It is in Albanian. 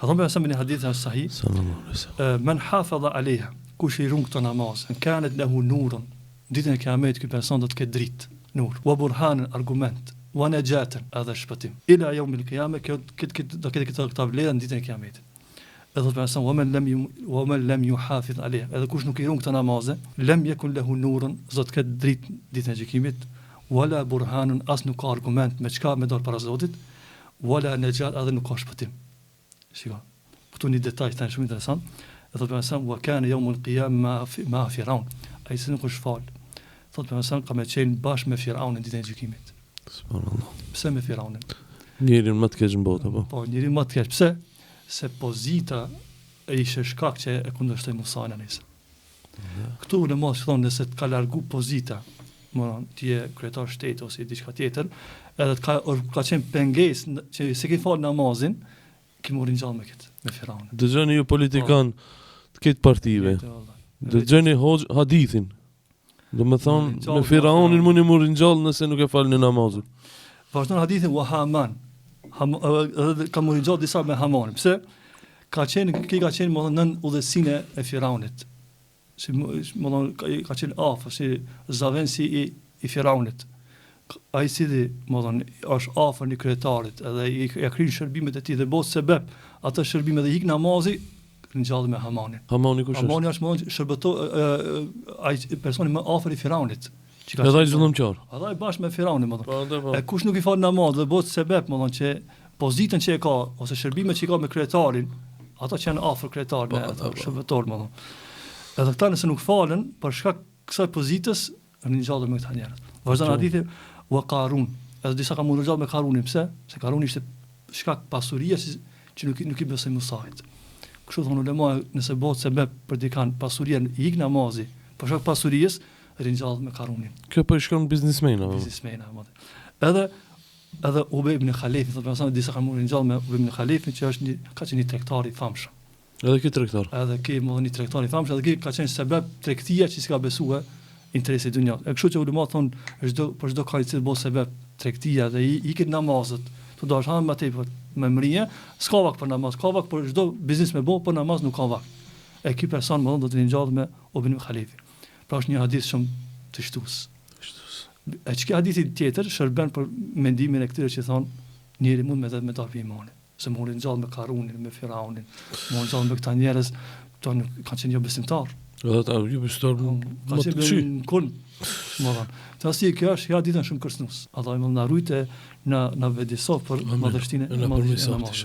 Ka thonë për në hadith e sahih, men hafadha aleha, kush i rung këto namaz, në kanet lehu nurën, ditën e kiamet ky person do të ketë dritë, nur, wa burhanën, argument, wa najatën, edhe shpëtim. Ila yawmil qiyamah, do ketë këta vlerë në ditën e kiametit. Edhe të përësën, wa men lem ju hafidh aleh, edhe kush nuk i rung këta namaze, lem jekun lehu nurën, zot këtë dritë ditën e gjykimit, wala burhanun, as nuk ka argument me çka me dorë para Zotit, wala najat, edhe nuk ka shpëtim. Shiko, këtu një detaj të shumë interesant, edhe të përësën, wa kane yawmul qiyamah ma Firaun, a i se nuk është falë. Thotë përësën, ka me qenë bashkë me Firaunin ditën e gjykimit. Pse me Firaunin? Njërin më të keq në botë, apo? Po, njërin më të keq. Pse? Se pozita e ishe shkak që e kundërshtoi Musa alayhis. Këtu në mos thonë nëse të ka largu pozita, ti je kryetar shteti ose diçka tjetër, edhe të ka qenë pengesë që se ke fal namazin, ki morin gjallë me këtë, me Firaunin. Dëgjoni ju politikan të këtë partive. Dëgjoni hadithin. Do me thonë, me Firaunin mundi morin gjallë nëse nuk e falni namazin. Vazhdon hadithin wa Haman. Ka morin gjallë disa me Hamanin. Pse? Ka qenë më nën udhësinë e Firaunit. Si ka qenë afër, si zavensi i Firaunit. Ai cili është afër një kryetarit, edhe ja kryen shërbimet e tij dhe bëhet sebeb atë shërbime dhe ik namazi ngjall me Hamanin. Hamani kush është? Hamani është ai personi më afër i Firaunit. Edhe ai zullumqtar. Ai bashkë me Firaunin, E kush nuk i fal namaz dhe bëhet sebeb, që pozitën që e ka ose shërbimet që i ka me kryetarin, ata që janë afër kryetarit, shërbëtor, Edhe këta nëse nuk falen për shkak kësaj pozitës, ringjallën me këta njerëz. Vazhdon hadithi wa Qarun. Edhe disa kanë mundur gjallë me Qarunin, pse? Se Qaruni ishte shkak pasuria që nuk i besoi Musait. Kështu thonë ulema, nëse bëhet sebeb për dikan pasuria i ik namazi, për shkak pasurisë ringjallë me Qarunin. Kjo po i shkon biznesmena. Edhe Ubej ibn Khalef, thotë pastaj disa kanë marrë ngjall me Ubej ibn Khalef, që është një tregtar i famshëm. Edhe ky tregtar. Edhe ky një tregtar i famshëm, edhe ky ka qenë sebeb tregtia që s'ka besuar interesi i dunjos. E kështu që ulema thonë për çdo ka i cili bëj sebeb tregtia dhe i ikën namazet, të dash han më tepër me mrije, s'ka vakt për namaz, ka vakt për çdo biznes me bë, për namaz nuk ka vakt. E ky person do të ringjall me Ubej ibn Khalef. Pra është një hadith shumë të shtues. E çka hadithi tjetër shërben për mendimin e këtyre që thonë njëri mund me darë imanin. Se morin gjallë me Qarunin, me Firaunin, morin gjallë me këta njerëz, këto kanë qenë jo besimtar. Edhe ta jo besimtar kanë qenë kun. Të asi kjo është hadithën shumë kërcënues. Allah më na rujtë na vëdësoj për madhështinë e namazit.